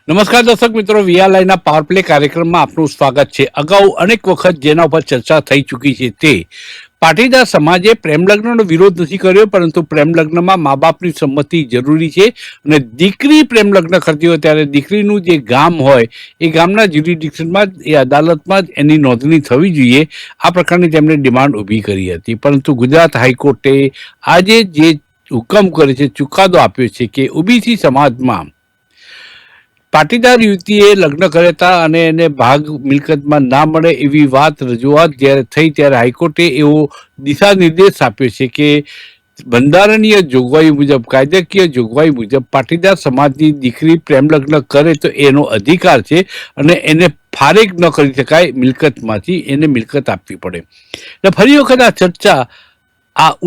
નમસ્કાર દર્શક મિત્રો, વીઆરલાઈના પાવર પ્લે કાર્યક્રમમાં આપનું સ્વાગત છે. અગાઉ અનેક વખત જેના ઉપર ચર્ચા થઈ ચૂકી છે તે પાટીદાર સમાજે પ્રેમલગ્નનો વિરોધ નથી કર્યો, પરંતુ પ્રેમલગ્નમાં મા બાપની સંમતિ જરૂરી છે અને દીકરી પ્રેમલગ્ન કરતી હોય ત્યારે દીકરીનું જે ગામ હોય એ ગામના જ્યુરિડિક્શનમાં એ અદાલતમાં જ એની નોંધણી થવી જોઈએ. આ પ્રકારની તેમણે ડિમાન્ડ ઊભી કરી હતી, પરંતુ ગુજરાત હાઈકોર્ટે આજે જે હુકમ કરે છે, ચુકાદો આપ્યો છે કે ઓબીસી સમાજમાં પાટીદાર યુવતીએ લગ્ન કર્યા હતા અને એને ભાગ મિલકતમાં ના મળે એવી રજૂઆત જ્યારે થઈ ત્યારે હાઈકોર્ટે એવો દિશા નિર્દેશ આપ્યો છે કે બંધારણીય જોગવાઈ મુજબ, કાયદાકીય જોગવાઈ મુજબ પાટીદાર સમાજની દીકરી પ્રેમલગ્ન કરે તો એનો અધિકાર છે અને એને ફારેક ન કરી શકાય મિલકતમાંથી, એને મિલકત આપવી પડે. એટલે ફરી વખત આ ચર્ચા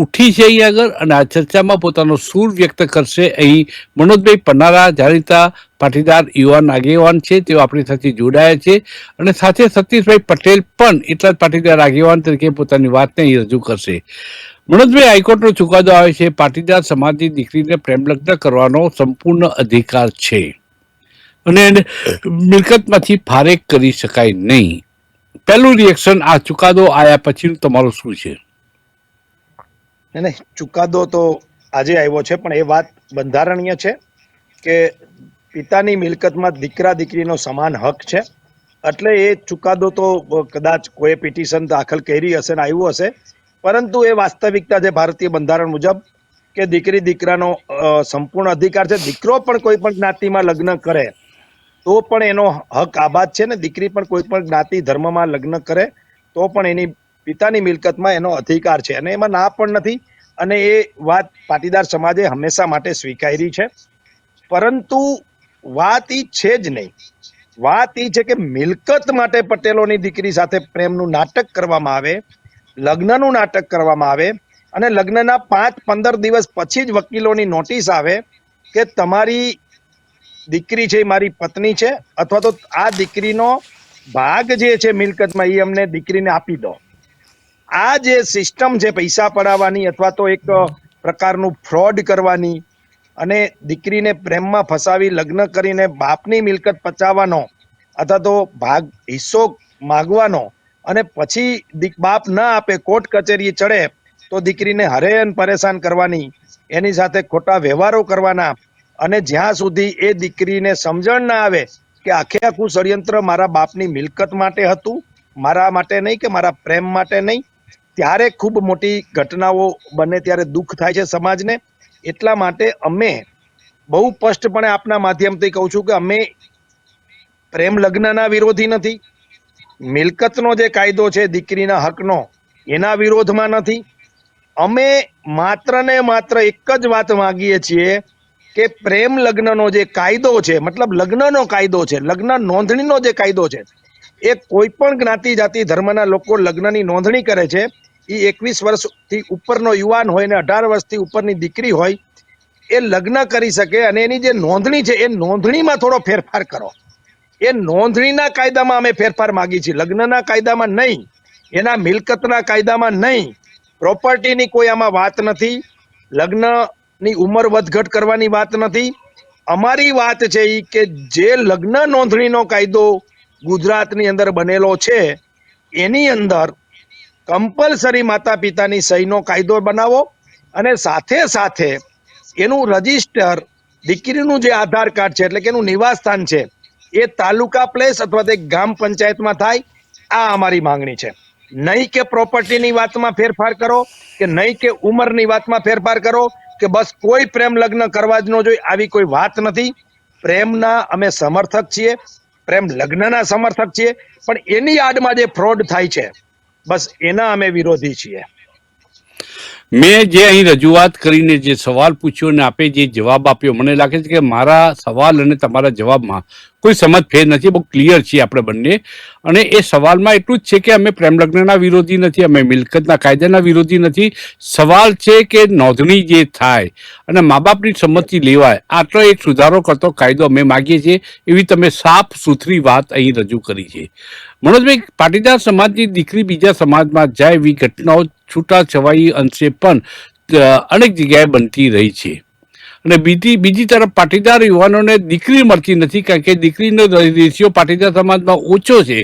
ઉઠી છે અહીં આગળ અને આ ચર્ચામાં પોતાનો સૂર વ્યક્ત કરશે અહીં મનોજભાઈ પન્નારા, જાણીતા પાટીદાર યુવાન આગેવાન છે, તેઓ આપણી સાથે જોડાયા છે અને સાથે સતીશભાઈ પટેલ પણ એટલા જ પાટીદાર આગેવાન તરીકે પોતાની વાતને અહીં રજૂ કરશે. મનોજભાઈ, હાઈકોર્ટનો ચુકાદો આવે છે, પાટીદાર સમાજની દીકરીને પ્રેમલગ્ન કરવાનો સંપૂર્ણ અધિકાર છે અને એને મિલકતમાંથી ફારેક કરી શકાય નહીં. પહેલું રિએક્શન આ ચુકાદો આવ્યા પછીનું તમારું શું છે? ચુકાદો તો આજે આવ્યો છે, પણ એ વાત બંધારણીય છે કે પિતાની મિલકતમાં દીકરા દીકરીનો સમાન હક છે. એટલે એ ચુકાદો તો કદાચ કોઈ પિટિશન દાખલ કરી હશે ને આવ્યું હશે, પરંતુ એ વાસ્તવિકતા છે ભારતીય બંધારણ મુજબ કે દીકરી દીકરાનો સંપૂર્ણ અધિકાર છે. દીકરો પણ કોઈ પણ જ્ઞાતિમાં લગ્ન કરે તો પણ એનો હક આબાદ છે ને દીકરી પણ કોઈ પણ જ્ઞાતિ ધર્મમાં લગ્ન કરે તો પણ એની પિતાની મિલકતમાં એનો અધિકાર છે અને એમાં ના પણ નથી. અને એ વાત પાટીદાર સમાજે હંમેશા માટે સ્વીકારી છે. પરંતુ વાત ઈ છે જ નહીં. વાત ઈ છે કે મિલકત માટે પટેલોની દીકરી સાથે પ્રેમનું નાટક કરવામાં આવે, લગ્નનું નાટક કરવામાં આવે અને લગ્નના 5-15 દિવસ પછી જ વકીલોની નોટિસ આવે કે તમારી દીકરી છે મારી પત્ની છે, અથવા તો આ દીકરીનો ભાગ જે છે મિલકતમાં એ અમને દીકરીને આપી દો. આ જે સિસ્ટમ છે પૈસા પડાવવાની અથવા તો એક પ્રકારનું ફ્રોડ કરવાની અને દીકરીને પ્રેમમાં ફસાવી લગ્ન કરીને બાપની મિલકત પચાવવાનો અથવા તો ભાગ હિસ્સો માગવાનો અને પછી બાપ ના આપે, કોર્ટ કચેરી ચડે તો દીકરીને હરેન પરેશાન કરવાની, એની સાથે ખોટા વ્યવહારો કરવાના અને જ્યાં સુધી એ દીકરીને સમજણ ના આવે કે આખે આખું ષડયંત્ર મારા બાપની મિલકત માટે હતું, મારા માટે નહીં કે મારા પ્રેમ માટે નહીં, ત્યારે ખૂબ મોટી ઘટનાઓ બને ત્યારે દુઃખ થાય છે સમાજને. એટલા માટે અમે બહુ સ્પષ્ટપણે આપના માધ્યમથી કહું છું કે અમે પ્રેમ લગ્નના વિરોધી નથી, મિલકતનો જે કાયદો છે દીકરીના હકનો એના વિરોધમાં નથી. અમે માત્ર ને માત્ર એક જ વાત માંગીએ છીએ કે પ્રેમ લગ્નનો જે કાયદો છે, મતલબ લગ્નનો કાયદો છે, લગ્ન નોંધણીનો જે કાયદો છે, એ કોઈ પણ જ્ઞાતિ જાતિ ધર્મના લોકો લગ્નની નોંધણી કરે છે એ 21 વર્ષથી ઉપરનો યુવાન હોય ને 18 વર્ષથી ઉપરની દીકરી હોય એ લગ્ન કરી શકે. અને એની જે નોંધણી છે એ નોંધણીમાં થોડો ફેરફાર કરો. એ નોંધણીના કાયદામાં અમે ફેરફાર માંગી છીએ, લગ્નના કાયદામાં નહીં, એના મિલકતના કાયદામાં નહીં. પ્રોપર્ટીની કોઈ આમાં વાત નથી, લગ્નની ઉંમર વધઘટ કરવાની વાત નથી. અમારી વાત છે એ કે જે લગ્ન નોંધણીનો કાયદો ગુજરાતની અંદર બનેલો છે એની અંદર કમ્પલસરી માતા પિતાની સહીનો કાયદો બનાવો અને સાથે સાથે એનું રજીસ્ટર, દીકરીનું જે આધાર કાર્ડ છે એટલે કે એનું નિવાસ સ્થાન છે એ તાલુકા પ્લેસ અથવા તો ગ્રામ પંચાયતમાં થાય. આ અમારી માંગણી છે. નહીં કે પ્રોપર્ટીની વાતમાં ફેરફાર કરો કે નહીં કે ઉંમરની વાતમાં ફેરફાર કરો કે બસ કોઈ પ્રેમ લગ્ન કરવા જ ન જોઈએ, આવી કોઈ વાત નથી. પ્રેમના અમે સમર્થક છીએ, પ્રેમ લગ્નના સમર્થક છીએ, પણ એની આડમાં જે ફ્રોડ થાય છે બસ એના અમે વિરોધી છીએ. મેં જે અહીં રજૂઆત કરીને જે સવાલ પૂછ્યો અને આપે જે જવાબ આપ્યો, મને લાગે છે કે મારા સવાલ અને તમારા જવાબમાં કોઈ સમજફેર નથી, બહુ ક્લિયર છીએ આપણે બંને. અને એ સવાલમાં એટલું જ છે કે અમે પ્રેમલગ્નના વિરોધી નથી, અમે મિલકતના કાયદાના વિરોધી નથી. સવાલ છે કે નોંધણી જે થાય અને મા બાપની સંમતિ લેવાય, આટલો એક સુધારો કરતો કાયદો અમે માગીએ છીએ, એવી તમે સાફ સુથરી વાત અહીં રજૂ કરી છે. મનોજભાઈ, પાટીદાર સમાજની દીકરી બીજા સમાજમાં જાય એવી ઘટનાઓ છૂટાછવાઈ અંશે પણ અનેક જગ્યાએ બનતી રહી છે અને બીજી તરફ પાટીદાર યુવાનોને દીકરી મળતી નથી, કારણ કે દીકરીનો રેશિયો પાટીદાર સમાજમાં ઓછો છે.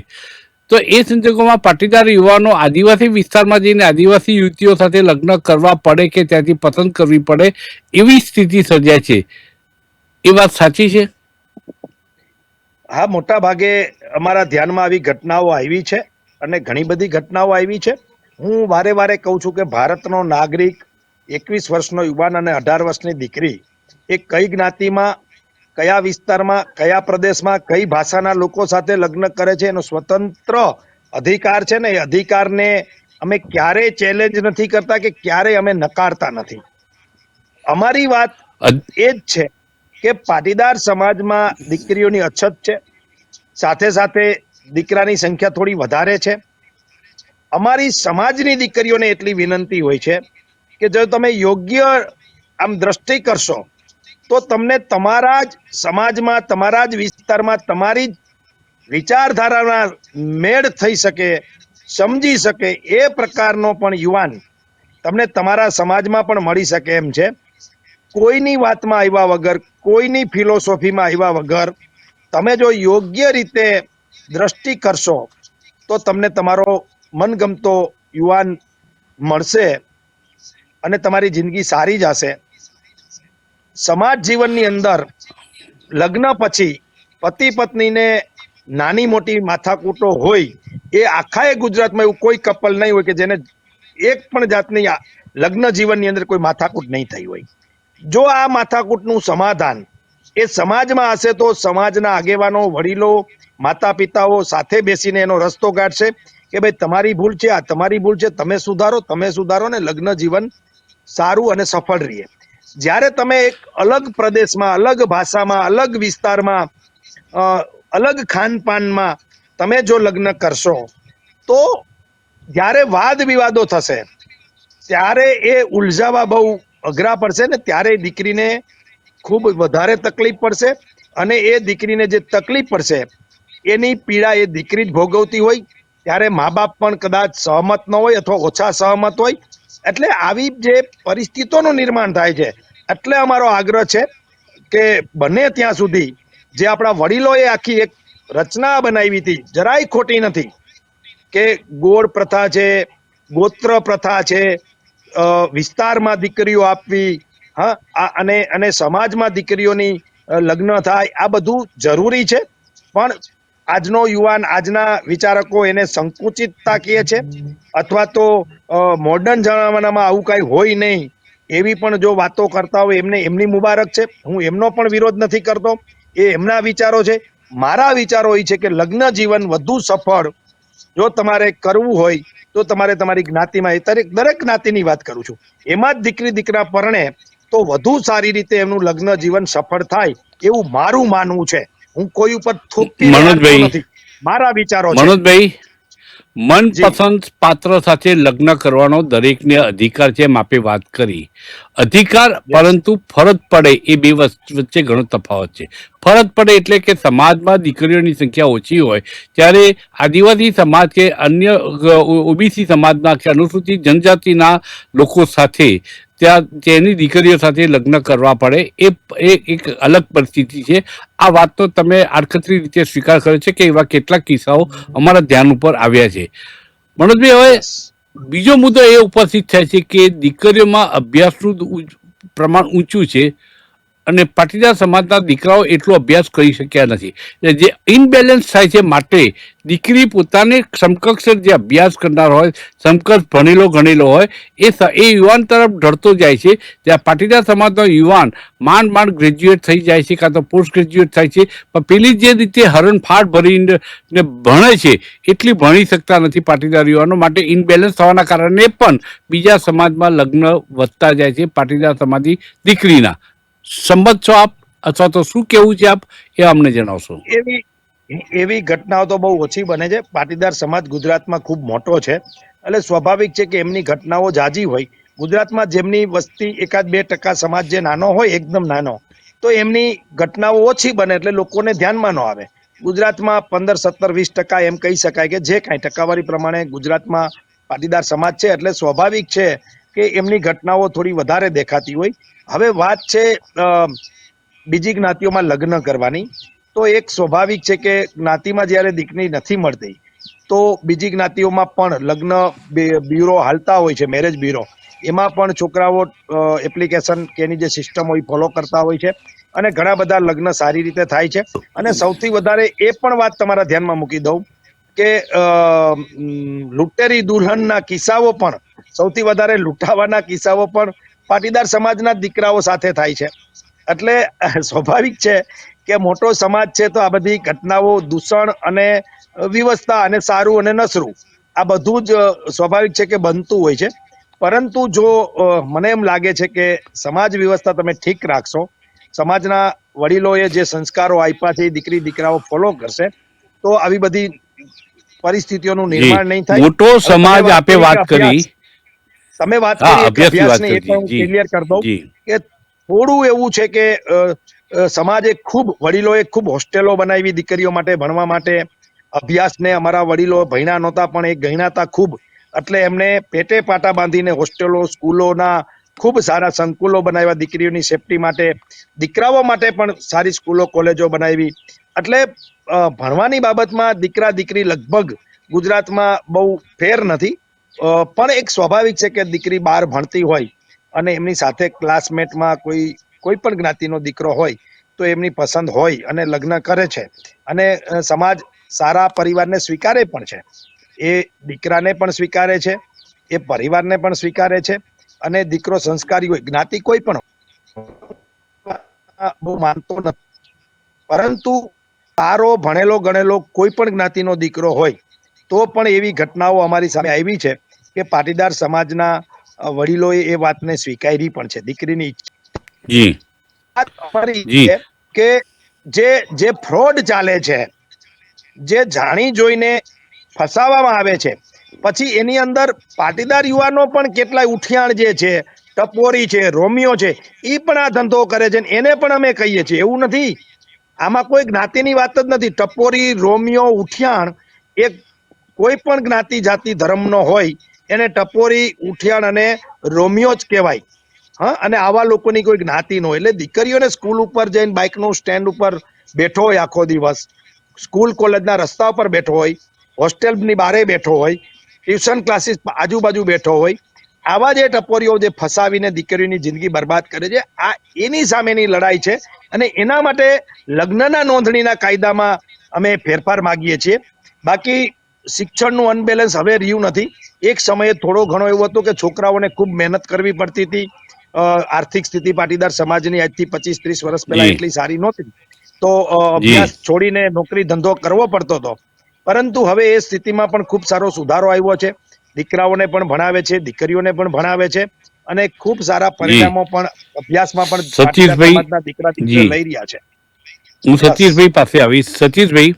તો એ સંજોગોમાં પાટીદાર યુવાનો આદિવાસી વિસ્તારમાં જઈને આદિવાસી યુવતીઓ સાથે લગ્ન કરવા પડે કે ત્યાંથી પસંદ કરવી પડે એવી સ્થિતિ સર્જાય છે. એ વાત સાચી છે? હા, મોટા ભાગે અમારા ધ્યાનમાં આવી ઘટનાઓ આવી છે અને ઘણી બધી ઘટનાઓ આવી છે. હું વારે વારે કહું છું કે ભારતનો નાગરિક 21 વર્ષનો યુવાન અને 18 વર્ષની દીકરી એ કઈ જ્ઞાતિમાં, કયા વિસ્તારમાં, કયા પ્રદેશમાં, કઈ ભાષાના લોકો સાથે લગ્ન કરે છે એનો સ્વતંત્ર અધિકાર છે ને. એ અધિકારને અમે ક્યારેય ચેલેન્જ નથી કરતા કે ક્યારેય અમે નકારતા નથી. અમારી વાત એ જ છે કે પાટીદાર સમાજમાં દીકરીઓની અછત છે, સાથે સાથે દીકરાની સંખ્યા થોડી વધારે છે. અમારી સમાજની દીકરીઓને એટલી વિનંતી હોય છે કે જો તમે યોગ્ય આમ દ્રષ્ટિ કરશો તો તમને તમારા જ સમાજમાં, તમારા જ વિસ્તારમાં, તમારી જ વિચારધારાના મેળ થઈ શકે, સમજી શકે એ પ્રકારનો પણ યુવાન તમને તમારા સમાજમાં પણ મળી શકે એમ છે. કોઈની વાતમાં આવ્યા વગર, કોઈની ફિલોસોફીમાં આવ્યા વગર તમે જો યોગ્ય રીતે દ્રષ્ટિ કરશો તો તમને તમારો મનગમતો યુવાન મળશે અને તમારી જિંદગી સારી જ હશે. સમાજ જીવનની અંદર લગ્ન પછી પતિ પત્નીને નાની મોટી માથાકૂટો હોય, એ આખા ગુજરાતમાં એવું કોઈ કપલ નહીં હોય કે જેને એક પણ જાતની લગ્ન જીવનની અંદર કોઈ માથાકૂટ નહીં થઈ હોય. જો આ માથાકૂટનું સમાધાન એ સમાજમાં હશે તો સમાજના આગેવાનો, વડીલો, માતા પિતાઓ સાથે બેસીને એનો રસ્તો કાઢશે કે ભાઈ તમારી ભૂલ છે, આ તમારી ભૂલ છે, તમે સુધારો ને લગ્ન જીવન સારું અને સફળ રહીએ. જ્યારે તમે એક અલગ પ્રદેશમાં, અલગ ભાષામાં, અલગ વિસ્તારમાં, અલગ ખાનપાનમાં તમે જો લગ્ન કરશો તો જ્યારે વાદ વિવાદો થશે ત્યારે એ ઉલઝાવા બહુ અઘરા પડશે ને. ત્યારે દીકરીને ખૂબ વધારે તકલીફ પડશે અને એ દીકરીને જે તકલીફ પડશે એની પીડા એ દીકરી જ ભોગવતી હોય. ત્યારે મા બાપ પણ કદાચ સહમત ન હોય અથવા ઓછા સહમત હોય. એટલે આવી જે પરિસ્થિતિઓનું નિર્માણ થાય છે. એટલે અમારો આગ્રહ છે કે બને ત્યાં સુધી જે આપણા વડીલોએ આખી એક રચના બનાવી હતી, જરાય ખોટી નથી, કે ગોળ પ્રથા છે, ગોત્ર પ્રથા છે, વિસ્તારમાં દીકરીઓ આપવી, હા, અને સમાજમાં દીકરીઓની લગ્ન થાય, આ બધું જરૂરી છે. પણ આજનો યુવાન, આજના વિચારકો એને સંકુચિતતા કહે છે અથવા તો મોડર્ન જમાનામાં આવું કઈ હોય નહીં એવી પણ જો વાતો કરતા હોય એમને એમની મુબારક છે. હું એમનો પણ વિરોધ નથી કરતો, એ એમના વિચારો છે. મારા વિચારો એ છે કે લગ્ન જીવન વધુ સફળ જો તમારે કરવું હોય તો તમારે તમારી જ્ઞાતિમાં, દરેક જ્ઞાતિની વાત કરું છું, એમાં જ દીકરી દીકરા પરણે તો વધુ સારી રીતે એમનું લગ્ન જીવન સફળ થાય એવું મારું માનવું છે. હું કોઈ ઉપર થોપીને હાલતો મનોજભાઈ, નથી, મારા વિચારો છે. મનોજભાઈ, જી, મનપસંદ પાત્ર સાથે લગ્ન કરવાનો દરેકને અધિકાર છે, એમ આપે વાત કરી. અધિકાર, યસ, પરંતુ ફરજ પડે એ બે વચ્ચે ઘણો તફાવત છે. ફરજ પડે એટલે કે સમાજમાં દીકરીઓની સંખ્યા ઓછી હોય ત્યારે આદિવાસી સમાજ કે અન્ય ઓબીસી સમાજના કે અનુસૂચિત જનજાતિના લોકો સાથે ત્યાં તેની દીકરીઓ સાથે લગ્ન કરવા પડે એ એક અલગ પરિસ્થિતિ છે. આ વાતનો તમે આડકતરી રીતે સ્વીકાર કર્યો છે કે એવા કેટલાક કિસ્સાઓ અમારા ધ્યાન ઉપર આવ્યા છે. મનોજભાઈ, હવે યસ. બીજો મુદ્દો એ ઉપસ્થિત થાય છે કે દીકરીઓમાં અભ્યાસનું પ્રમાણ ઊંચું છે અને પાટીદાર સમાજના દીકરાઓ એટલો અભ્યાસ કરી શક્યા નથી. જે ઇનબેલેન્સ થાય છે, માટે દીકરી પોતાને સમકક્ષ જે અભ્યાસ કરનાર હોય, સમકક્ષ ભણેલો ગણેલો હોય એ યુવાન તરફ ઢળતો જાય છે. જ્યાં પાટીદાર સમાજનો યુવાન માંડ ગ્રેજ્યુએટ થઈ જાય છે, કાં તો પોસ્ટ ગ્રેજ્યુએટ થાય છે, પણ પેલી જે રીતે હરણફાળ ભરીને ભણે છે એટલી ભણી શકતા નથી પાટીદાર યુવાનો. માટે ઇનબેલેન્સ થવાના કારણે પણ બીજા સમાજમાં લગ્ન વધતા જાય છે પાટીદાર સમાજની દીકરીના. સંમત છો આપ, અથવા તો શું કેવું છે આપ, એ અમને જણાવશો? એવી ઘટનાઓ તો બહુ ઓછી બને છે. પાટીદાર સમાજ ગુજરાતમાં ખૂબ મોટો છે એટલે સ્વાભાવિક છે કે એમની ઘટનાઓ જાજી હોય. ગુજરાતમાં જેમની વસ્તી 1-2% સમાજ જે નાનો હોય, એકદમ નાનો, તો એમની ઘટનાઓ ઓછી બને એટલે લોકોને ધ્યાનમાં ન આવે. ગુજરાતમાં 15-17-20% એમ કહી શકાય કે જે કાંઈ ટકાવારી પ્રમાણે ગુજરાતમાં પાટીદાર સમાજ છે એટલે સ્વાભાવિક છે કે એમની ઘટનાઓ થોડી વધારે દેખાતી હોય. હવે વાત છે બીજી જ્ઞાતિઓમાં લગ્ન કરવાની, તો એક સ્વાભાવિક છે કે જ્ઞાતિમાં જ્યારે દીકરી નથી મળતી તો બીજી જ્ઞાતિઓમાં પણ લગ્ન બ્યુરો હાલતા હોય છે, મેરેજ બ્યુરો, એમાં પણ છોકરાઓ એપ્લિકેશન કે એની જે સિસ્ટમ હોય ફોલો કરતા હોય છે અને ઘણા બધા લગ્ન સારી રીતે થાય છે. અને સૌથી વધારે એ પણ વાત તમારા ધ્યાનમાં મૂકી દઉં કે લૂંટેરી દુલ્હનના કિસ્સાઓ પણ, સૌથી વધારે લૂંટાવાના કિસ્સાઓ પણ પાટીદાર સમાજના દીકરાઓ સાથે થાય છે. એટલે સ્વાભાવિક છે કે મોટો સમાજ છે તો આ બધી ઘટનાઓ, દૂષણ અને વિવસ્થા અને સારું અને નસરું, આ બધું જ સ્વાભાવિક છે કે બનતું હોય છે. પરંતુ જો મને એમ લાગે છે કે સમાજ વ્યવસ્થા તમે ઠીક રાખશો, સમાજના વડીલોએ જે સંસ્કારો આપ્યા છે એ દીકરી દીકરાઓ ફોલો કરશે તો આવી બધી પરિસ્થિતિઓનું જી, નિર્માણ નહીં થાય. મોટો હવે સમાજ આપે વાત કરી. તમે વાત હા, કરી એક અભ્યાસની વાત અભ્યાસની, એ કરી. પણ હું જી ક્લિયર કરી દઉં જી કે થોડું એવું છે કે સમાજે ખૂબ, વડીલોએ ખૂબ હોસ્ટેલો બનાવી દીકરીઓ માટે ભણવા માટે. અભ્યાસને અમારા વડીલો ભણ્યા નહોતા પણ એ ગણ્યાતા ખૂબ, એટલે એમને પેટે પાટા બાંધીને હોસ્ટેલો, સ્કૂલોના ખૂબ સારા સંકુલો બનાવ્યા દીકરીઓની સેફટી માટે. દીકરાઓ માટે પણ સારી સ્કૂલો, કોલેજો બનાવી. એટલે ભણવાની બાબતમાં દીકરા દીકરી લગભગ ગુજરાતમાં બહુ ફેર નથી. પણ એક સ્વાભાવિક છે કે દીકરી બહાર ભણતી હોય અને એમની સાથે ક્લાસમેટમાં કોઈ પણ જ્ઞાતિનો દીકરો હોય તો એમની પસંદ હોય અને લગ્ન કરે છે અને સમાજ સારા પરિવારને સ્વીકારે પણ છે. એ દીકરાને પણ સ્વીકારે છે, એ પરિવારને પણ સ્વીકારે છે. અને દીકરો સંસ્કારી હોય, જ્ઞાતિ કોઈ પણ બહુ માનતો નથી, પરંતુ સારો ભણેલો ગણેલો કોઈ પણ જ્ઞાતિનો દીકરો હોય તો પણ એવી ઘટનાઓ અમારી સામે આવી છે કે પાટીદાર સમાજના વડીલોએ એ વાતને સ્વીકારી પણ છે. દીકરીની જી વાત અમારી જી છે કે જે ફ્રોડ ચાલે છે, જે જાણી જોઈને ફસાવવામાં આવે છે, પછી એની અંદર પાટીદાર યુવાનો પણ કેટલાય ઉઠિયાણ જે છે, ટપોરી છે, રોમિયો છે, એ પણ આ ધંધો કરે છે. એને પણ અમે કહીએ છીએ, એવું નથી, આમાં કોઈ જ્ઞાતિની વાત જ નથી. ટપોરી, રોમિયો, ઉઠિયાણ એ કોઈ પણ જ્ઞાતિ જાતિ ધર્મનો હોય એને ટપોરી, ઉઠિયાણ અને રોમિયો જ કહેવાય. હા, અને આવા લોકોની કોઈ જ્ઞાતિ ન હોય. એટલે દીકરીઓને સ્કૂલ ઉપર જઈને બાઇકનું સ્ટેન્ડ ઉપર બેઠો હોય આખો દિવસ, સ્કૂલ કોલેજના રસ્તા ઉપર બેઠો હોય, હોસ્ટેલની બારે બેઠો હોય, ટ્યુશન ક્લાસીસ આજુબાજુ બેઠો હોય, આવા જે ટપોરીઓ જે ફસાવીને દીકરીઓની જિંદગી બરબાદ કરે છે, આ એની સામેની લડાઈ છે. અને એના માટે લગ્નના નોંધણીના કાયદામાં અમે ફેરફાર માંગીએ છીએ. બાકી શિક્ષણનું અનબેલેન્સ હવે રહ્યું નથી. એક સમયે થોડો ઘણો એવો હતો કે છોકરાઓને ખૂબ મહેનત કરવી પડતી હતી. આર્થિક સ્થિતિ પાટીદાર સમાજની આજથી 25-30 વર્ષ પહેલા જી એટલી સારી નહોતી, તો જી અભ્યાસ છોડીને નોકરી ધંધો કરવો પડતો હતો. પરંતુ હવે એ સ્થિતિમાં પણ ખૂબ સારો સુધારો આવ્યો છે. દીકરાઓને પણ ભણાવે છે, દીકરીઓને પણ ભણાવે છે અને ખૂબ સારા જી પરિણામો પણ અભ્યાસમાં પણ પાટીદાર સતીશભાઈ, સમાજના દીકરા દીકરીઓ જી લઈ રહ્યા છે. હું બસ. સતીશભાઈ પાસે આવીશ. સતીશભાઈ,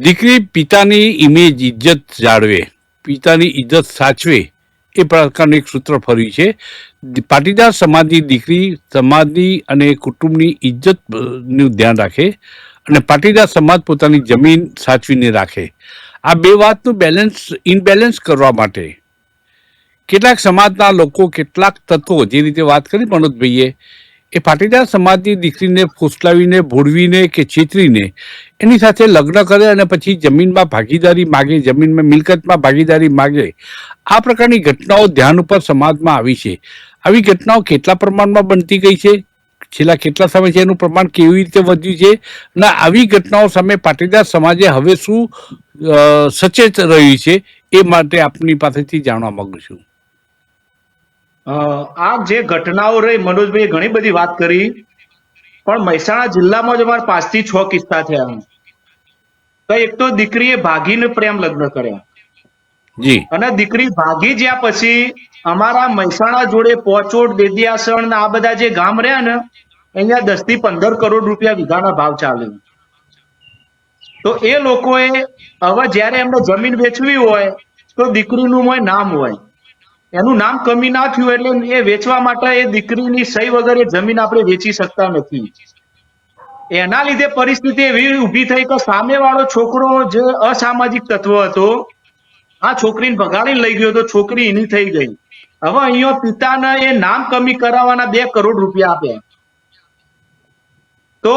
દીકરી પિતાની ઇમેજ, ઇજ્જત જાળવે, પિતાની ઇજ્જત સાચવે, એ પ્રકારનું એક સૂત્ર ફર્યું છે. પાટીદાર સમાજની દીકરી સમાજની અને કુટુંબની ઇજ્જતનું ધ્યાન રાખે અને પાટીદાર સમાજ પોતાની જમીન સાચવીને રાખે. આ બે વાતનું ઇનબેલેન્સ કરવા માટે કેટલાક સમાજના લોકો, કેટલાક તત્વો, જે રીતે વાત કરી મનોજભાઈએ, એ પાટીદાર સમાજની દીકરીને ફોસલાવીને, ભોળવીને કે છેતરીને એની સાથે લગ્ન કરે અને પછી જમીનમાં ભાગીદારી માગે, જમીનમાં મિલકતમાં ભાગીદારી માગે. આ પ્રકારની ઘટનાઓ ધ્યાન ઉપર સમાજમાં આવી છે. આવી ઘટનાઓ કેટલા પ્રમાણમાં બનતી ગઈ છે, છેલ્લા કેટલા સમય છે, એનું પ્રમાણ કેવી રીતે વધ્યું છે, અને આવી ઘટનાઓ સામે પાટીદાર સમાજે હવે શું સચેત રહ્યું છે, એ માટે આપની પાસેથી જાણવા માંગુ છું. આ જે ઘટનાઓ રહી, મનોજભાઈ ઘણી બધી વાત કરી, પણ મહેસાણા જિલ્લામાં જ અમારે 5 થી 6 કિસ્સા થયા. તો એક તો દીકરીએ ભાગીને પ્રેમ લગ્ન કર્યા જી અને દીકરી ભાગી જ્યાં પછી અમારા મહેસાણા જોડે પોચોડ, દેદિયાસણ ને આ બધા જે ગામ રહ્યા ને, અહીંયા 10 થી 15 કરોડ રૂપિયા વીઘાના ભાવ ચાલે. તો એ લોકોએ હવે જ્યારે એમને જમીન વેચવી હોય તો દીકરીનું નામ હોય, એનું નામ કમી ના થયું એટલે એ વેચવા માટે એ દીકરીની સહી વગર એ જમીન આપણે વેચી શકતા નથી. એના લીધે પરિસ્થિતિ એવી ઊભી થઈ કે સામેવાળો છોકરો જે અસામાજિક તત્વ હતો, આ છોકરીને ભગાડીને લઈ ગયો તો છોકરી એની થઈ ગઈ. હવે અહીંયા પિતાને એ નામ કમી કરાવવાના 2 કરોડ રૂપિયા આપ્યા. તો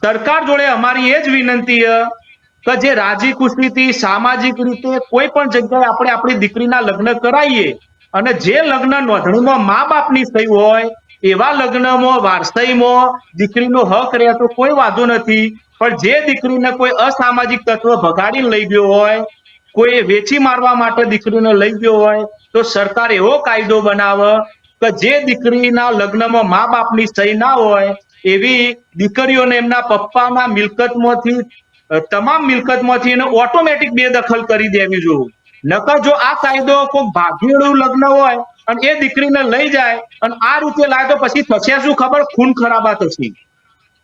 સરકાર જોડે અમારી એ જ વિનંતી કે જે રાજી ખુશીથી સામાજિક રીતે કોઈ પણ જગ્યાએ આપણે આપણી દીકરીના લગ્ન કરાવીએ અને જે લગ્ન નોંધણીમાં મા બાપની સહી હોય એવા લગ્નમાં વારસાઈમાં દીકરીનો હક રહેતો કોઈ વાંધો નથી. પણ જે દીકરીને કોઈ અસામાજિક તત્વ ભગાડીને લઈ ગયો હોય, કોઈ વેચી મારવા માટે દીકરીને લઈ ગયો હોય, તો સરકાર એવો કાયદો બનાવે કે જે દીકરીના લગ્નમાં મા બાપની સહી ના હોય એવી દીકરીઓને એમના પપ્પાના મિલકતમાંથી તમામ મિલકતમાંથી એને ઓટોમેટિક બેદખલ કરી દેવી જોઈએ. નકર જો આ કાયદો કોઈ ભાગીયું લગ્ન હોય અને એ દીકરીને લઈ જાય અને આ રીતે લાય તો પછી થશે શું ખબર? ખૂન ખરાબા થશે.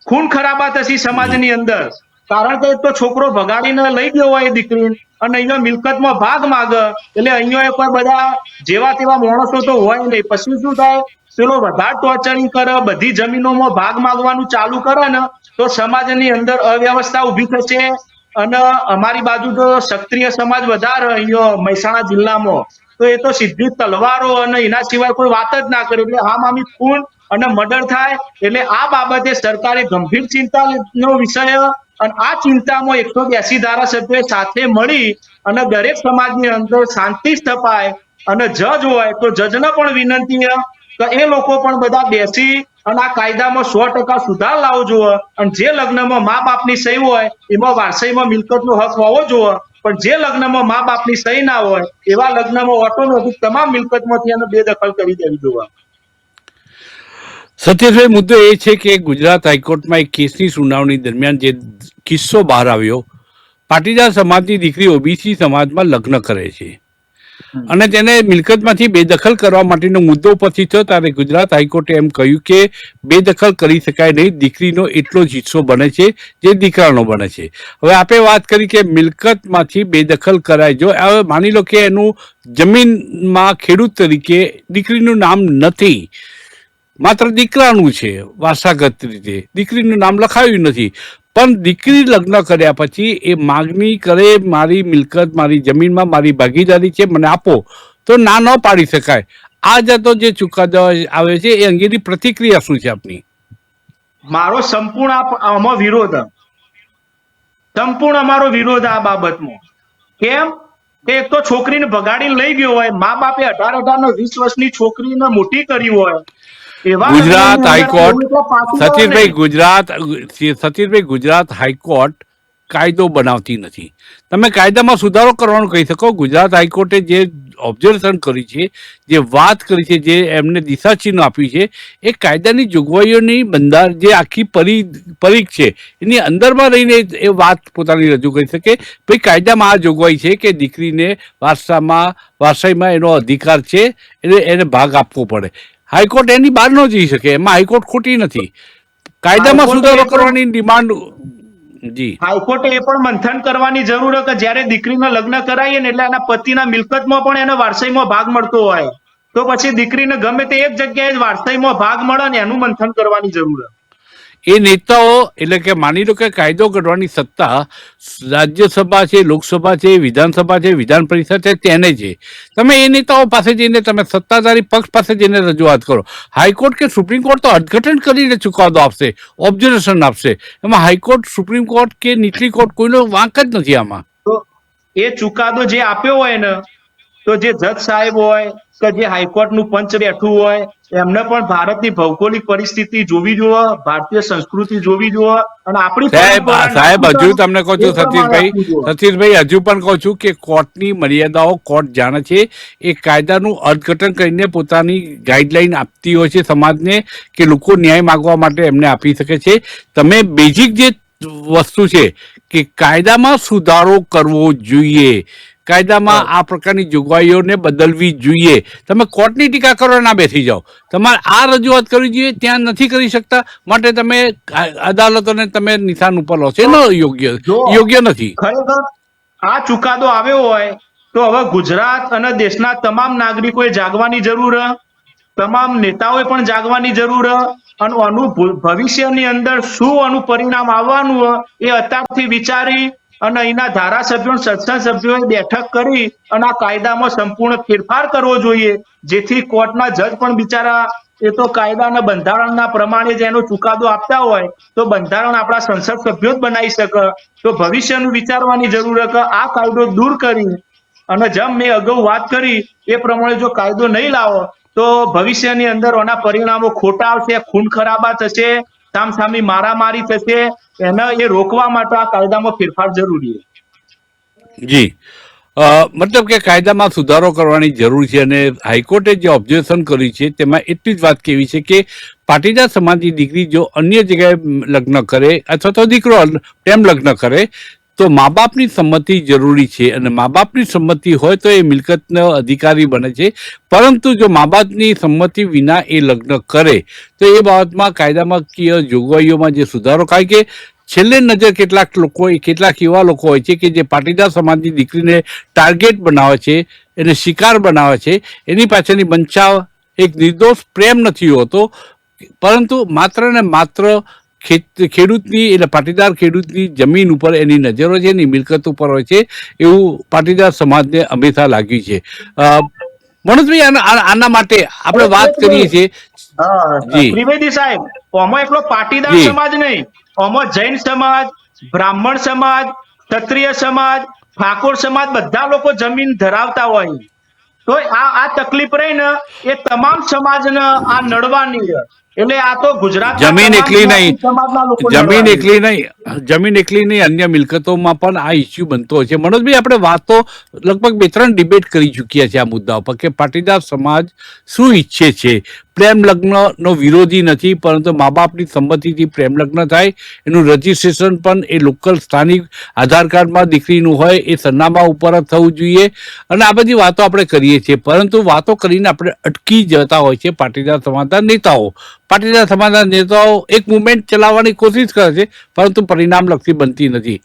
ખૂન ખરાબા થશે સમાજની અંદર. કારણ કે એક તો છોકરો ભગાડીને લઈ ગયો હોય દીકરી અને અહીંયા મિલકતમાં ભાગ માગે એટલે અહીંયા કોઈ બધા જેવા તેવા માણસો તો હોય નહીં. પછી શું થાય? પેલો વધારે ટોર્ચરિંગ કરે, બધી જમીનોમાં ભાગ માંગવાનું ચાલુ કરે ને તો સમાજની અંદર અવ્યવસ્થા ઊભી થશે. અને અમારી બાજુ તો ક્ષત્રિય સમાજ વધારે અહીંયા મહેસાણા જિલ્લામાં, તો એ તો સીધી તલવારો અને એના સિવાય કોઈ વાત જ ના કરે. એટલે હા મામી ખૂન અને મર્ડર થાય. એટલે આ બાબતે સરકારે ગંભીર ચિંતાનો વિષય અને આ ચિંતામાં 182 ધારાસભ્યો સાથે મળી અને દરેક સમાજની અંદર શાંતિ સ્થપાય. અને જજ હોય તો જજને પણ વિનંતી કે એ લોકો પણ બધા બેસી અને આ કાયદામાં 100% સુધાર લાવવો જોઈએ. અને જે લગ્નમાં મા બાપની સહી હોય એમાં વારસાઈમાં મિલકતનો હક હોવો જોઈએ. પણ જે લગ્નમાં મા બાપની સહી ના હોય એવા લગ્નમાં ઓટોમેટિક તમામ મિલકતમાંથી એને બેદખલ કરી દેવી જોઈએ. સતીશભાઈ, મુદ્દો એ છે કે ગુજરાત હાઈકોર્ટમાં એક કેસની સુનાવણી દરમિયાન જે કિસ્સો બહાર આવ્યો, પાટીદાર સમાજની દીકરી ઓબીસી સમાજમાં લગ્ન કરે છે અને તેને મિલકતમાંથી બેદખલ કરવા માટેનો મુદ્દો પછી થયો ત્યારે ગુજરાત હાઈકોર્ટે એમ કહ્યું કે બેદખલ કરી શકાય નહીં, દીકરીનો એટલો જ હિસ્સો બને છે જે દીકરાનો બને છે. હવે આપણે વાત કરી કે મિલકતમાંથી બેદખલ કરાય. જો હવે માની લો કે એનું જમીનમાં ખેડૂત તરીકે દીકરીનું નામ નથી, માત્ર દીકરાનું છે, વારસાગત રીતે દીકરીનું નામ લખાયું નથી, પણ દીકરી લગ્ન કર્યા પછી એ માગણી કરે મારી મિલકત મારી જમીનમાં મારી ભાગીદારી છે મને આપો, તો ના ન પાડી શકાય. આ જતો જે ચુકાદો આવે છે એ અંગેની પ્રતિક્રિયા શું છે આપની? મારો સંપૂર્ણ આમાં વિરોધ, સંપૂર્ણ અમારો વિરોધ આ બાબતમાં. કેમ કે એક તો છોકરીને ભગાડીને લઈ ગયો હોય, મા બાપે 18 ને 20 વર્ષની છોકરીને મોટી કરી હોય, ગુજરાત હાઈકોર્ટ સતીશભાઈ, ગુજરાત હાઈકોર્ટ કાયદો બનાવતી નથી. તમે કાયદામાં સુધારો કરવાનું કહી શકો. ગુજરાત હાઈકોર્ટે જે ઓબ્ઝર્વેશન કરી છે, જે વાત કરી છે, જે એમને દિશાચિહ્ન આપ્યું છે, એ કાયદાની જોગવાઈઓની બંધાર જે આખી પરીખ છે એની અંદરમાં રહીને એ વાત પોતાની રજૂ કરી શકે. ભાઈ કાયદામાં આ જોગવાઈ છે કે દીકરીને વારસાઈમાં એનો અધિકાર છે, એને ભાગ આપવો પડે. હાઈકોર્ટ એની બહાર ન જઈ શકે, એમાં હાઈકોર્ટ ખોટી નથી. કાયદામાં સુધારો કરવાની ડિમાન્ડ. જી, હાઈકોર્ટે એ પણ મંથન કરવાની જરૂર કે જ્યારે દીકરીના લગ્ન કરાવીએ ને એટલે એના પતિના મિલકતમાં પણ એને વારસાઈમાં ભાગ મળતો હોય તો પછી દીકરીને ગમે તે એક જગ્યાએ વારસાઈમાં ભાગ મળે ને એનું મંથન કરવાની જરૂર. એ નેતાઓ એટલે કે માની લો કે કાયદો ઘડવાની સત્તા રાજ્યસભા છે, લોકસભા છે, વિધાનસભા છે, વિધાન પરિષદ છે, તેને છે. તમે એ નેતાઓ પાસે જઈને તમે સત્તાધારી પક્ષ પાસે જઈને રજૂઆત કરો. હાઈકોર્ટ કે સુપ્રીમ કોર્ટ તો અર્થઘટન કરીને ચુકાદો આપશે, ઓબ્ઝર્વેશન આપશે. એમાં હાઈકોર્ટ, સુપ્રીમ કોર્ટ કે નીચલી કોર્ટ કોઈનો વાંક જ નથી આમાં. તો એ ચુકાદો જે આપ્યો હોય ને તો જે જજ સાહેબ હોય કે જે હાઈકોર્ટનું પંચ બેઠું હોય એમને પણ ભારતની ભૌગોલિક પરિસ્થિતિ જોવી જોઈએ, ભારતીય સંસ્કૃતિ જોવી જોઈએ અને આપણી સાહેબ હજુ તમને કહું છું સતીશભાઈ, હજુ પણ કહું છું કે કોર્ટની મર્યાદાઓ કોર્ટ જાણે છે. એ કાયદાનું અર્થઘટન કરીને પોતાની ગાઈડલાઈન આપતી હોય છે સમાજને કે લોકો ન્યાય માગવા માટે એમને આપી શકે છે. તમે બેઝિક જે વસ્તુ છે કે કાયદામાં સુધારો કરવો જોઈએ, કાયદામાં આ પ્રકારની જોગવાઈઓને બદલવી જોઈએ. તમે કોર્ટની ટીકા કરો ના બેસી જાઓ. તમારે આ રજૂઆત કરવી જોઈએ, ત્યાં નથી કરી શકતા માટે તમે અદાલતોને તમે નિશાન ઉપર લો છો. એનો યોગ્ય નથી. ખરેખર આ ચુકાદો આવ્યો હોય તો હવે ગુજરાત અને દેશના તમામ નાગરિકોએ જાગવાની જરૂર, તમામ નેતાઓએ પણ જાગવાની જરૂર અને આનું ભવિષ્યની અંદર શું આનું પરિણામ આવવાનું એ અત્યારથી વિચારી અને અહીંના ધારાસભ્યો અને સંસદ સભ્યોએ બેઠક કરી અને આ કાયદામાં સંપૂર્ણ ફેરફાર કરવો જોઈએ, જેથી કોર્ટના જજ પણ બિચારા એ તો કાયદાના બંધારણના પ્રમાણે જ એનો ચુકાદો આપતા હોય તો બંધારણ આપણા સંસદ સભ્યો જ બનાવી શકે. તો ભવિષ્યનું વિચારવાની જરૂર છે કે આ કાયદો દૂર કરી અને જેમ મેં અગાઉ વાત કરી એ પ્રમાણે જો કાયદો નહીં લાવો તો ભવિષ્યની અંદર આના પરિણામો ખોટા આવશે, ખૂન ખરાબા થશે, સામસામી મારામારી થશે. એને એ રોકવા માટે આ કાયદામાં ફેરફાર જરૂરી છે. જી, મતલબ કે કાયદામાં સુધારો કરવાની જરૂર છે અને હાઈકોર્ટે જે ઓબ્ઝર્વેશન કર્યું છે તેમાં એટલી જ વાત કેવી છે કે પાટીદાર સમાજની દીકરી જો અન્ય જગ્યાએ લગ્ન કરે અથવા તો દીકરો પ્રેમ લગ્ન કરે તો મા બાપની સંમતિ જરૂરી છે અને મા બાપની સંમતિ હોય તો એ મિલકતનો અધિકારી બને છે. પરંતુ જો મા બાપની સંમતિ વિના એ લગ્ન કરે તો એ બાબતમાં કાયદામાં જોગવાઈઓમાં જે સુધારો, કારણ કે છેલ્લે નજર કેટલાક એવા લોકો હોય છે કે જે પાટીદાર સમાજની દીકરીને ટાર્ગેટ બનાવે છે, એને શિકાર બનાવે છે. એની પાછળની બંચાવ એક નિર્દોષ પ્રેમ નથી હોતો, પરંતુ માત્ર ને માત્ર ખેડૂતની એટલે પાટીદાર ખેડૂતની જમીન ઉપર એની નજરો છે, એની મિલકત ઉપર હોય છે, એવું પાટીદાર સમાજને હંમેશા લાગ્યું છે. મનોજભાઈ, આના માટે આપણે વાત કરીએ છીએ. ત્રિવેદી સાહેબ, આમાં એકલો પાટીદાર સમાજ નહીં, આમાં જૈન સમાજ, બ્રાહ્મણ સમાજ, ક્ષત્રિય સમાજ, ઠાકોર સમાજ બધા લોકો જમીન ધરાવતા હોય તો આ તકલીફ રહી ને એ તમામ સમાજને આ નડવાની. એટલે આ તો ગુજરાત જમીન એકલી નહીં અન્ય મિલકતોમાં પણ આ ઇસ્યુ બનતો હોય છે. મનોજભાઈ, આપણે વાતો લગભગ 2-3 ડિબેટ કરી ચૂક્યા છે આ મુદ્દા ઉપર કે પાટીદાર સમાજ શું ઈચ્છે છે. પ્રેમ લગ્નનો વિરોધી નથી, પરંતુ મા બાપની સંમતિથી પ્રેમ લગ્ન થાય, એનું રજીસ્ટ્રેશન પણ એ લોકલ સ્થાનિક આધાર કાર્ડમાં દીકરીનું હોય એ સરનામા ઉપર જ થવું જોઈએ. અને આ બધી વાતો આપણે કરીએ છીએ, પરંતુ વાતો કરીને આપણે અટકી જતા હોય છે પાટીદાર સમાજના નેતાઓ. પાટીદાર સમાજના નેતાઓ એક મુવમેન્ટ ચલાવવાની કોશિશ કરે છે, પરંતુ પરિણામલક્ષી બનતી નથી.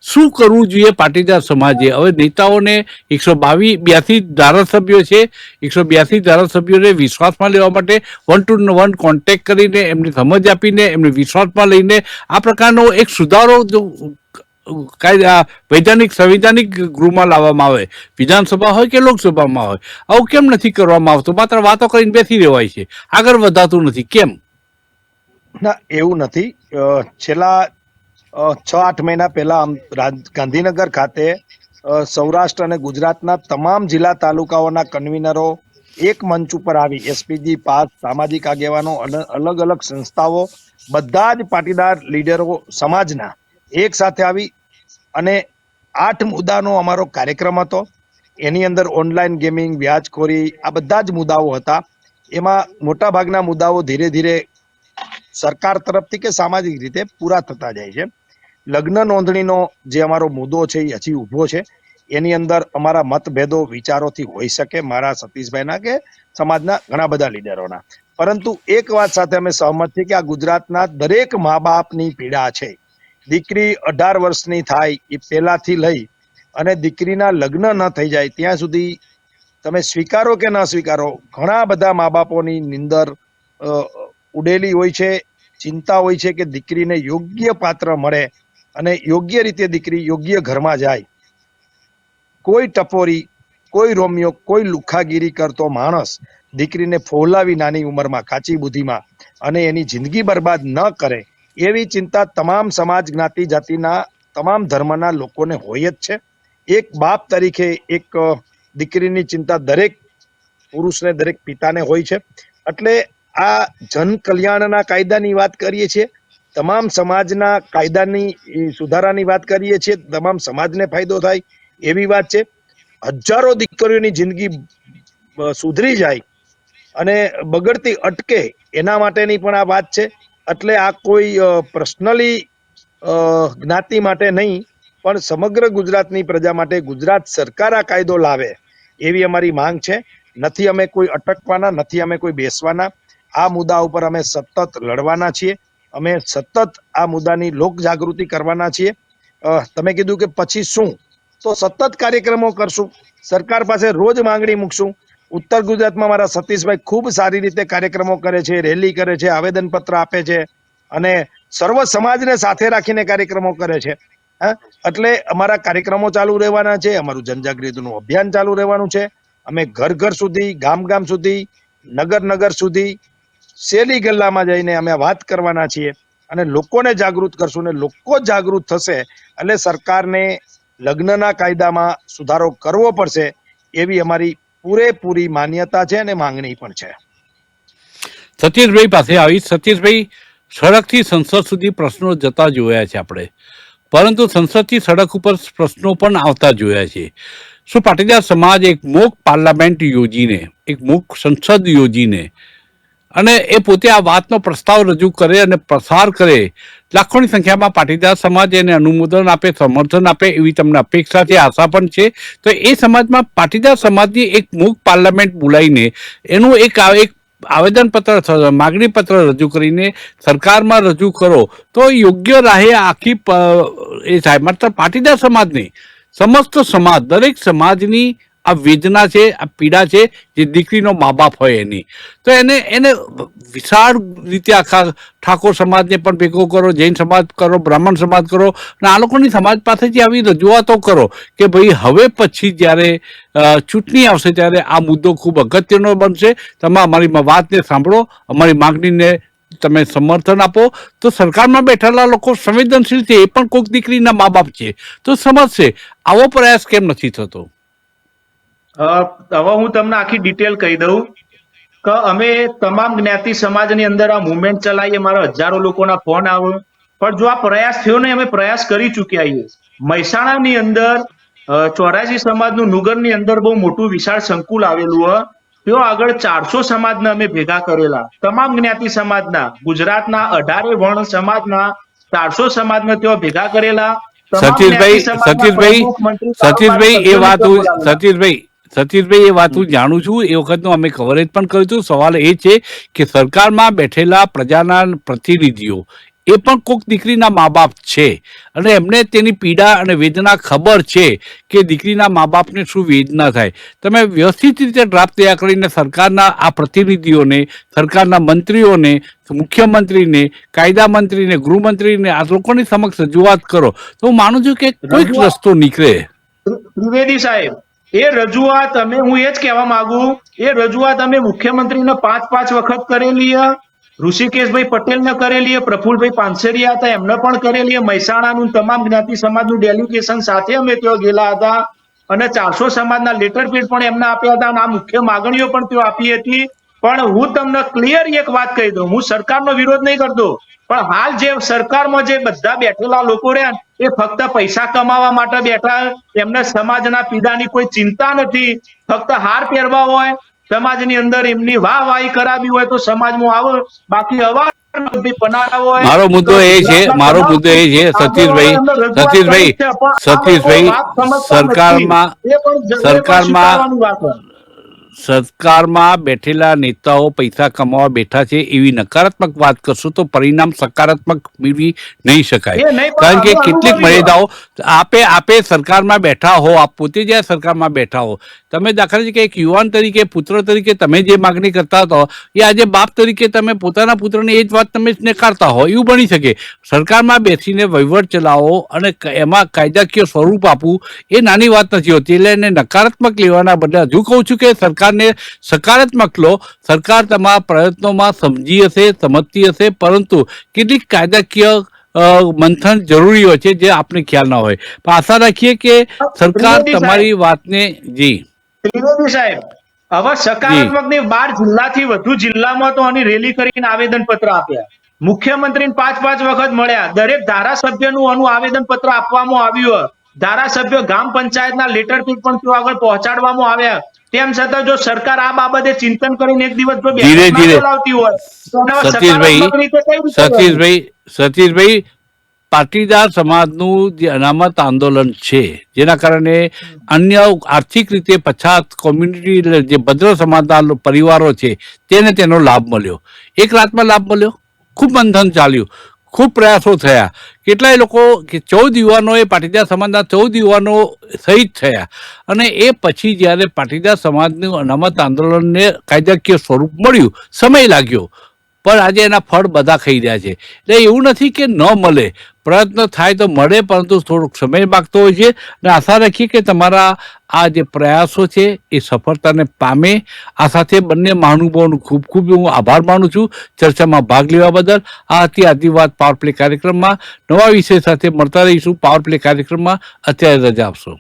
શું કરવું જોઈએ પાટીદાર સમાજે? હવે નેતાઓને 182 ધારાસભ્યો છે, 182 ધારાસભ્યોને વિશ્વાસમાં લેવા માટે 1-to-1 કોન્ટેક્ટ કરીને એમને સમજ આપીને એમને વિશ્વાસમાં લઈને આ પ્રકારનો એક સુધારો સંવિધાનિક ગૃહમાં લાવવામાં આવે, વિધાનસભા હોય કે લોકસભામાં હોય, આવું કેમ નથી કરવામાં આવતું? માત્ર વાતો કરીને બેસી રહેવાય છે, આગળ વધાતું નથી, કેમ? ના, એવું નથી. છેલ્લા 6-8 મહિના પહેલા ગાંધીનગર ખાતે સૌરાષ્ટ્ર અને ગુજરાતના તમામ જિલ્લા તાલુકાઓના કન્વીનરો એક મંચ ઉપર આવી, એસપીજી, પાસ, સામાજિક આગેવાનો, અલગ અલગ સંસ્થાઓ, બધા જ પાટીદાર લીડરો સમાજના એક સાથે આવી અને 8 મુદ્દાનો અમારો કાર્યક્રમ હતો. એની અંદર ઓનલાઈન ગેમિંગ, વ્યાજખોરી, આ બધા જ મુદ્દાઓ હતા. એમાં મોટા ભાગના મુદ્દાઓ ધીરે ધીરે સરકાર તરફથી કે સામાજિક રીતે પૂરા થતા જાય છે. લગ્ન નોંધણીનો જે અમારો મુદ્દો છે એ હજી ઊભો છે. એની અંદર અમારા મતભેદો વિચારોથી હોઈ શકે, મારા સતીશભાઈના કે સમાજના ઘણા બધા લીડરોના, પરંતુ એક વાત સાથે અમે સહમત છીએ કે આ ગુજરાતના દરેક મા બાપની પીડા છે. દીકરી 18 વર્ષની થાય એ પહેલાથી લઈ અને દીકરીના લગ્ન ન થઈ જાય ત્યાં સુધી તમે સ્વીકારો કે ન સ્વીકારો, ઘણા બધા મા બાપોની નિંદર ઉડેલી હોય છે, ચિંતા હોય છે કે દીકરીને યોગ્ય પાત્ર મળે અને યોગ્ય રીતે દીકરી યોગ્ય ઘરમાં જાય. કોઈ ટપોરી, કોઈ રોમિયો, કોઈ લુખાગીરી કરતો માણસ દીકરીને ફોલાવી નાની ઉંમરમાં, કાચી બુદ્ધિમાં, અને એની જિંદગી બરબાદ ન કરે એવી ચિંતા તમામ સમાજ, જ્ઞાતિ, જાતિના તમામ ધર્મના લોકોને હોય જ છે. એક બાપ તરીકે એક દીકરીની ચિંતા દરેક પુરુષને, દરેક પિતાને હોય છે. એટલે આ જન કલ્યાણના કાયદાની વાત કરીએ છીએ, તમામ સમાજના કાયદાની સુધારાની વાત કરીએ છીએ, તમામ સમાજને ફાયદો થાય એવી વાત છે. હજારો દીકરીઓની જિંદગી સુધરી જાય અને બગડતી અટકે એના માટેની પણ આ વાત છે. એટલે આ કોઈ પર્સનલી જ્ઞાતિ માટે નહીં, પણ સમગ્ર ગુજરાતની પ્રજા માટે ગુજરાત સરકાર આ કાયદો લાવે એવી અમારી માંગ છે. નથી અમે કોઈ અટકવાના, નથી અમે કોઈ બેસવાના. આ મુદ્દા ઉપર અમે સતત લડવાના છીએ. અમે સતત આ મુદ્દાની લોક જાગૃતિ કરવાના છીએ. તમે કીધું કે પછી શું, તો સતત કાર્યક્રમો કરશું, સરકાર પાસે રોજ માંગણી મૂકશું. ઉત્તર ગુજરાતમાં મારા સતીશભાઈ ખૂબ સારી રીતે કાર્યક્રમો કરે છે, રેલી કરે છે, આવેદનપત્ર આપે છે અને સર્વ સમાજને સાથે રાખીને કાર્યક્રમો કરે છે. હા, એટલે અમારા કાર્યક્રમો ચાલુ રહેવાના છે, અમારું જનજાગૃતિનું અભિયાન ચાલુ રહેવાનું છે. અમે ઘર ઘર સુધી, ગામ ગામ સુધી, નગર નગર સુધી, શેરી ગલ્લામાં જઈને અમે વાત કરવાના છીએ અને લોકોને જાગૃત કરશું ને લોકો જાગૃત થશે એટલે સરકારને લગ્નના કાયદામાં સુધારો કરવો પડશે એવી અમારી પૂરેપૂરી માન્યતા છે અને માંગણી પણ છે. સતીશભાઈ પાસે આવી. સતીશભાઈ, સડકથી સંસદ સુધી પ્રશ્નો જતા જોયા છે આપણે, પરંતુ સંસદથી સડક ઉપર પ્રશ્નો પણ આવતા જોયા છે. શું પાટીદાર સમાજ એક મોક પાર્લામેન્ટ યોજીને, એક મોક સંસદ યોજીને અને એ પોતે આ વાતનો પ્રસ્તાવ રજૂ કરે અને પ્રસાર કરે, લાખોની સંખ્યામાં પાટીદાર સમાજ એને અનુમોદન આપે, સમર્થન આપે એવી તમને અપેક્ષા છે, આશા પણ છે, તો એ સમાજમાં પાટીદાર સમાજની એક મોક પાર્લામેન્ટ બોલાવીને એનું એક આવેદનપત્ર, માગણી પત્ર રજૂ કરીને સરકારમાં રજૂ કરો તો યોગ્ય રાહે આખી એ થાય. મતલબ પાટીદાર સમાજની, સમસ્ત સમાજ, દરેક સમાજની આ વેદના છે, આ પીડા છે, જે દીકરીનો મા બાપ હોય એની, તો એને વિશાળ રીતે આખા ઠાકોર સમાજને પણ ભેગો કરો, જૈન સમાજ કરો, બ્રાહ્મણ સમાજ કરો અને આ લોકોની સમાજ પાસેથી આવી રજૂઆતો કરો કે ભાઈ હવે પછી જ્યારે ચૂંટણી આવશે ત્યારે આ મુદ્દો ખૂબ અગત્યનો બનશે, તમે અમારી વાતને સાંભળો, અમારી માગણીને તમે સમર્થન આપો. તો સરકારમાં બેઠેલા લોકો સંવેદનશીલ છે, એ પણ કોઈક દીકરીના મા બાપ છે, તો સમજશે. આવો પ્રયાસ કેમ નથી થતો? હવે હું તમને આખી ડિટેલ કહી દઉં કે અમે તમામ જ્ઞાતિ સમાજની અંદર આ મુવમેન્ટ ચલાવીએ, મારા હજારો લોકોના ફોન આવે, પણ જો આ પ્રયાસ થયો ને, અમે પ્રયાસ કરી ચૂક્યા છીએ. મહેસાણાની અંદર 84 સમાજનું નુગરની અંદર બહુ મોટું વિશાળ સંકુલ આવેલું હોય, તેઓ આગળ 400 સમાજના અમે ભેગા કરેલા, તમામ જ્ઞાતિ સમાજના, ગુજરાતના 18 વર્ણ સમાજના 400 સમાજને તેઓ ભેગા કરેલા. સતીશભાઈ, એ વાત હું જાણું છું, એ વખતનું અમે કવરેજ પણ કર્યું હતું. સવાલ એ છે કે સરકારમાં બેઠેલા પ્રજાના પ્રતિનિધિઓ એ પણ કોઈક દીકરીના મા બાપ છે અને એમને તેની પીડા અને વેદના ખબર છે કે દીકરીના મા બાપને શું વેદના થાય. તમે વ્યવસ્થિત રીતે ડ્રાફ્ટ તૈયાર કરીને સરકારના આ પ્રતિનિધિઓને, સરકારના મંત્રીઓને, મુખ્યમંત્રીને, કાયદા મંત્રીને, ગૃહમંત્રીને આ લોકોની સમક્ષ રજૂઆત કરો તો હું માનું છું કે કોઈક રસ્તો નીકળે. ત્રિવેદી સાહેબ, એ રજૂઆત હું એ જ કહેવા માંગુ, એ રજૂઆત અમે મુખ્યમંત્રીને 5 વખત કરેલી, ઋષિકેશભાઈ પટેલને કરેલી, પ્રફુલભાઈ પાનસેરિયા હતા એમને પણ કરેલી, મહેસાણાનું તમામ જ્ઞાતિ સમાજનું ડેલિગેશન સાથે અમે ત્યાં ગયેલા હતા અને 400 સમાજના લેટર પેડ પણ એમને આપ્યા હતા અને આ મુખ્ય માગણીઓ પણ ત્યાં આપી હતી. પણ હું તમને ક્લિયર એક વાત કહી દઉં, હું સરકારનો વિરોધ નહીં કરતો, પણ હાલ જે સરકારમાં જે બધા બેઠેલા લોકો રહ્યા એ ફક્ત પૈસા કમાવા માટે બેઠા, એમને સમાજના પીડાની કોઈ ચિંતા નથી, ફક્ત હાર પહેરવા હોય, સમાજની અંદર એમની વાહવાહી કરાવી હોય તો સમાજમાં આવે, બાકી અવાજ મારો મુદ્દો એ છે, સરકારમાં બેઠેલા નેતાઓ પૈસા કમાવા બેઠા છે એવી નકારાત્મક વાત કરશો તો પરિણામ સકારાત્મક મેળવી નહીં શકાય. કારણ કે કેટલીક મર્યાદાઓ આપે સરકારમાં બેઠા હો, આપ પોતે જ્યાં સરકારમાં બેઠા હો, તમે દાખલા તરીકે એક યુવાન તરીકે, પુત્ર તરીકે તમે જે માગણી કરતા હતા એ આજે બાપ તરીકે તમે પોતાના પુત્રને એ જ વાત તમે નકારતા હો, એવું બની શકે. સરકારમાં બેસીને વહીવટ ચલાવો અને એમાં કાયદાકીય સ્વરૂપ આપવું એ નાની વાત નથી હોતી. એટલે એને નકારાત્મક લેવાના બદલે હજુ કહું છું કે સરકારને સકારાત્મક લો. સરકાર તમારા પ્રયત્નોમાં સમજી હશે, સમજતી હશે, પરંતુ કેટલીક કાયદાકીય મંથન જરૂરી હોય છે જે આપને ખ્યાલ ના હોય. પણ આશા રાખીએ કે સરકાર તમારી વાતને ત્રિવેદી સાહેબ, હવે સકારાત્મક ની 12 જિલ્લાથી વધુ જિલ્લામાં તો આની રેલી કરીને આવેદન પત્ર આપ્યા, મુખ્યમંત્રીને 5 વખત મળ્યા, દરેક ધારાસભ્યનું આનું આવેદન પત્ર આપવામાં આવ્યું, ધારાસભ્ય ગ્રામ પંચાયતના લેટર પેડ પણ ત્યાં આગળ પહોંચાડવામાં આવ્યા. તેમ છતાં જો સરકાર આ બાબતે ચિંતન કરીને એક દિવસ જો બોલાવતી હોય તો સતીશભાઈ, પાટીદાર સમાજનું જે અનામત આંદોલન છે, જેના કારણે અન્ય આર્થિક રીતે પછાત કોમ્યુનિટી, જે ભદ્ર સમાજના પરિવારો છે તેને તેનો લાભ મળ્યો. એક રાતમાં લાભ મળ્યો? ખૂબ બંધન ચાલ્યું, ખૂબ પ્રયાસો થયા. કેટલાય લોકો, કે 14 યુવાનોએ, પાટીદાર સમાજના 14 યુવાનો શહીદ થયા અને એ પછી જ્યારે પાટીદાર સમાજનું અનામત આંદોલનને કાયદાકીય સ્વરૂપ મળ્યું, સમય લાગ્યો. પણ આજે એના ફળ બધા ખાઈ રહ્યા છે. એટલે એવું નથી કે ન મળે, પ્રયત્ન થાય તો મળે, પરંતુ થોડોક સમય માગતો હોય છે. અને આશા રાખીએ કે તમારા આ જે પ્રયાસો છે એ સફળતાને પામે. આ સાથે બંને મહાનુભાવોનો ખૂબ ખૂબ હું આભાર માનું છું ચર્ચામાં ભાગ લેવા બદલ. આ હતી આજની વાત પાવર પ્લે કાર્યક્રમમાં. નવા વિષય સાથે મળતા રહીશું પાવર પ્લે કાર્યક્રમમાં. અત્યારે રજા આપશો.